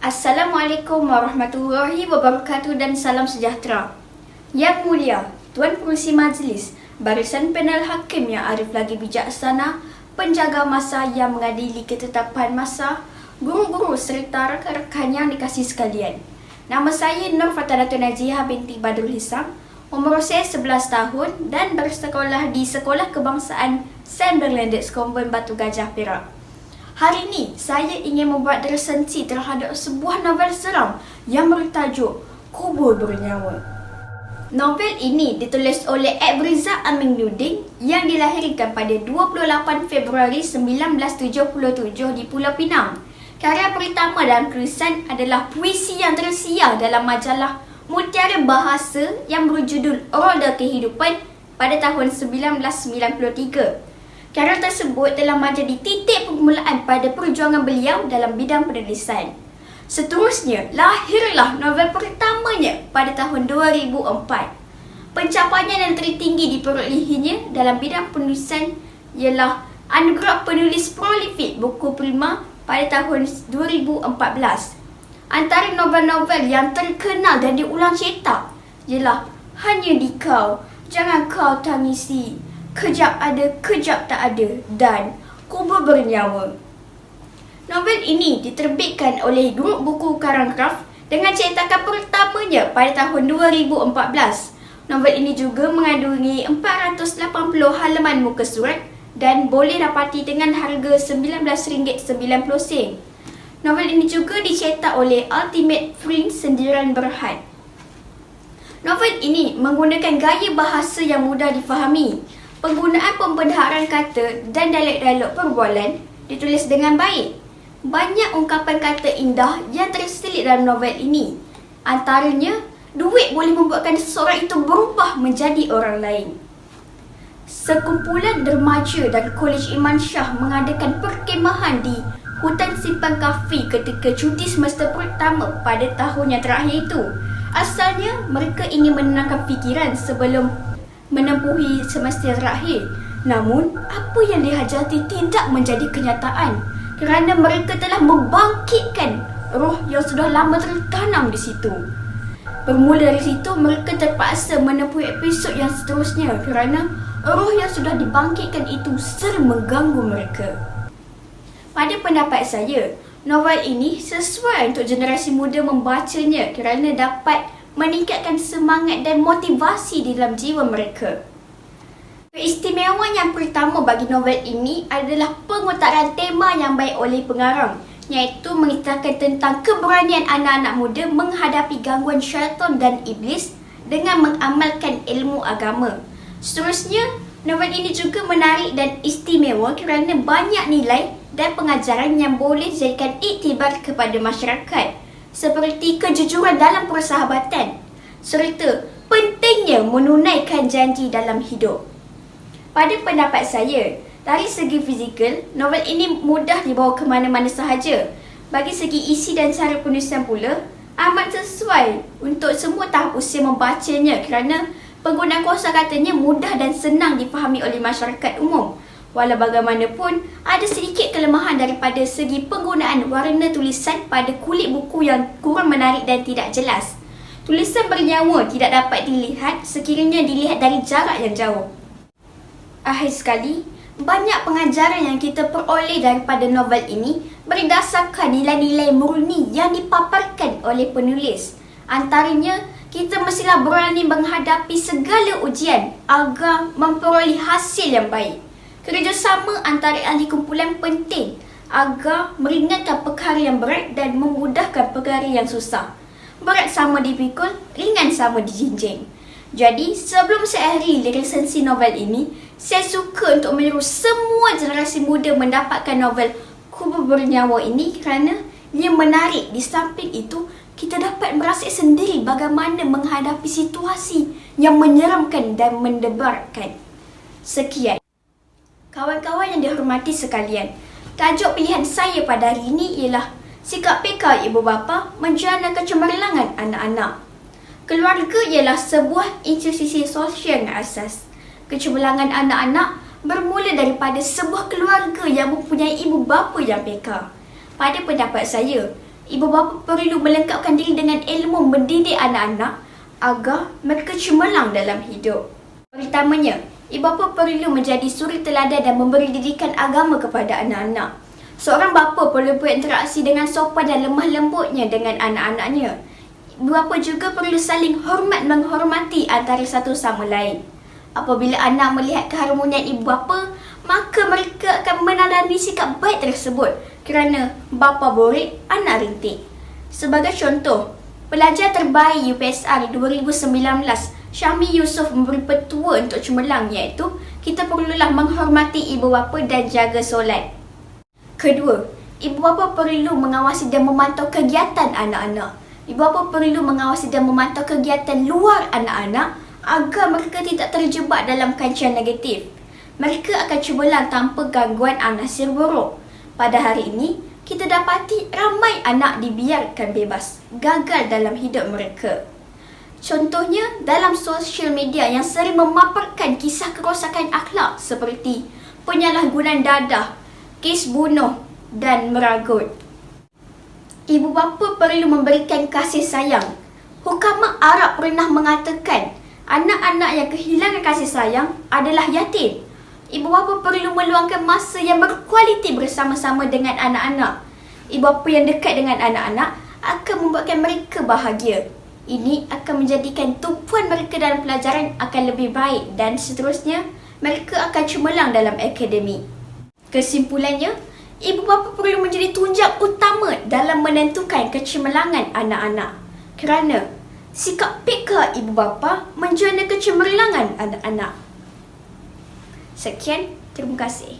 Assalamualaikum warahmatullahi wabarakatuh dan salam sejahtera. Yang mulia, Tuan Pengerusi Majlis, barisan panel hakim yang arif lagi bijaksana, penjaga masa yang mengadili ketetapan masa, guru-guru serta rakan-rakan yang dikasihi sekalian. Nama saya Nur Fatanatun Najiah binti Badrul Hisam, umur saya 11 tahun dan bersekolah di Sekolah Kebangsaan St. Bernadette Convent Batu Gajah, Perak. Hari ini, saya ingin membuat resensi terhadap sebuah novel seram yang bertajuk Kubur Bernyawa. Novel ini ditulis oleh Abrizak Aminuddin yang dilahirkan pada 28 Februari 1977 di Pulau Pinang. Karya pertama dalam tulisan adalah puisi yang tersiar dalam majalah Mutiara Bahasa yang berjudul Roda Kehidupan pada tahun 1993. Karya tersebut telah menjadi titik permulaan pada perjuangan beliau dalam bidang penulisan. Seterusnya, lahirlah novel pertamanya pada tahun 2004. Pencapaian yang tertinggi diperolehinya dalam bidang penulisan ialah Anugerah Penulis Prolific Buku Prima pada tahun 2014. Antara novel-novel yang terkenal dan diulang cetak ialah Hanya di Kau, Jangan Kau Tangisi, Kejap Ada, Kejap Tak Ada dan Kubur Bernyawa. Novel ini diterbitkan oleh grup buku Karangkraf dengan cetakan pertamanya pada tahun 2014. Novel ini juga mengandungi 480 halaman muka surat dan boleh dapati dengan harga RM19.90. Novel ini juga dicetak oleh Ultimate Print Sendirian Berhad. Novel ini menggunakan gaya bahasa yang mudah difahami. Penggunaan pembendaharaan kata dan dialog-dialog perbualan ditulis dengan baik. Banyak ungkapan kata indah yang terselit dalam novel ini. Antaranya, duit boleh membuatkan seseorang itu berubah menjadi orang lain. Sekumpulan remaja dari Kolej Iman Shah mengadakan perkemahan di Hutan Simpang Kafi ketika cuti semester pertama pada tahun yang terakhir itu. Asalnya, mereka ingin menenangkan fikiran sebelum menempuhi semester terakhir. Namun, apa yang dihajati tidak menjadi kenyataan kerana mereka telah membangkitkan roh yang sudah lama tertanam di situ. Bermula dari situ, mereka terpaksa menempuhi episod yang seterusnya kerana roh yang sudah dibangkitkan itu sering mengganggu mereka. Pada pendapat saya, novel ini sesuai untuk generasi muda membacanya kerana dapat meningkatkan semangat dan motivasi di dalam jiwa mereka. Keistimewaan yang pertama bagi novel ini adalah pengutaran tema yang baik oleh pengarang, iaitu mengisahkan tentang keberanian anak-anak muda menghadapi gangguan syaitan dan iblis dengan mengamalkan ilmu agama. Seterusnya, novel ini juga menarik dan istimewa kerana banyak nilai dan pengajaran yang boleh dijadikan iktibar kepada masyarakat, seperti kejujuran dalam persahabatan serta pentingnya menunaikan janji dalam hidup. Pada pendapat saya, dari segi fizikal, novel ini mudah dibawa ke mana-mana sahaja. Bagi segi isi dan cara penulisan pula, amat sesuai untuk semua tahap usia membacanya kerana penggunaan kosakatanya mudah dan senang difahami oleh masyarakat umum. Walau bagaimanapun, ada sedikit kelemahan daripada segi penggunaan warna tulisan pada kulit buku yang kurang menarik dan tidak jelas. Tulisan bernyawa tidak dapat dilihat sekiranya dilihat dari jarak yang jauh. Akhir sekali, banyak pengajaran yang kita peroleh daripada novel ini berdasarkan nilai-nilai murni yang dipaparkan oleh penulis. Antaranya, kita mestilah berani menghadapi segala ujian agar memperoleh hasil yang baik. Kerjasama antara ahli kumpulan penting agar meringankan perkara yang berat dan memudahkan perkara yang susah. Berat sama dipikul, ringan sama dijinjing. Jadi, sebelum saya akhiri resensi novel ini, saya suka untuk menyuruh semua generasi muda mendapatkan novel Kubur Bernyawa ini kerana ia menarik. Di samping itu, kita dapat merasai sendiri bagaimana menghadapi situasi yang menyeramkan dan mendebarkan. Sekian. Kawan-kawan yang dihormati sekalian, tajuk pilihan saya pada hari ini ialah Sikap Peka Ibu Bapa Menjana Kecemerlangan Anak-anak. Keluarga ialah sebuah institusi sosial yang asas. Kecemerlangan anak-anak bermula daripada sebuah keluarga yang mempunyai ibu bapa yang peka. Pada pendapat saya, ibu bapa perlu melengkapkan diri dengan ilmu mendidik anak-anak agar mereka cemerlang dalam hidup. Pertamanya, ibu bapa perlu menjadi suri teladan dan memberi didikan agama kepada anak-anak. Seorang bapa perlu berinteraksi dengan sopan dan lemah lembutnya dengan anak-anaknya. Ibu bapa juga perlu saling hormat menghormati antara satu sama lain. Apabila anak melihat keharmonian ibu bapa, maka mereka akan menanami sikap baik tersebut kerana bapa borik, anak rintik. Sebagai contoh, pelajar terbaik UPSR 2019, Syahmi Yusof memberi petua untuk cemerlang, iaitu kita perlulah menghormati ibu bapa dan jaga solat. Kedua, ibu bapa perlu mengawasi dan memantau kegiatan anak-anak. Ibu bapa perlu mengawasi dan memantau kegiatan luar anak-anak agar mereka tidak terjebak dalam kancah negatif. Mereka akan cemerlang tanpa gangguan anasir buruk. Pada hari ini, kita dapati ramai anak dibiarkan bebas, gagal dalam hidup mereka. Contohnya dalam sosial media yang sering memaparkan kisah kerosakan akhlak seperti penyalahgunaan dadah, kes bunuh dan meragut. Ibu bapa perlu memberikan kasih sayang. Hukama Arab pernah mengatakan anak-anak yang kehilangan kasih sayang adalah yatim. Ibu bapa perlu meluangkan masa yang berkualiti bersama-sama dengan anak-anak. Ibu bapa yang dekat dengan anak-anak akan membuatkan mereka bahagia. Ini akan menjadikan tumpuan mereka dalam pelajaran akan lebih baik dan seterusnya mereka akan cemerlang dalam akademik. Kesimpulannya, ibu bapa perlu menjadi tunjang utama dalam menentukan kecemerlangan anak-anak. Kerana sikap peka ibu bapa menjana kecemerlangan anak-anak. Sekian, terima kasih.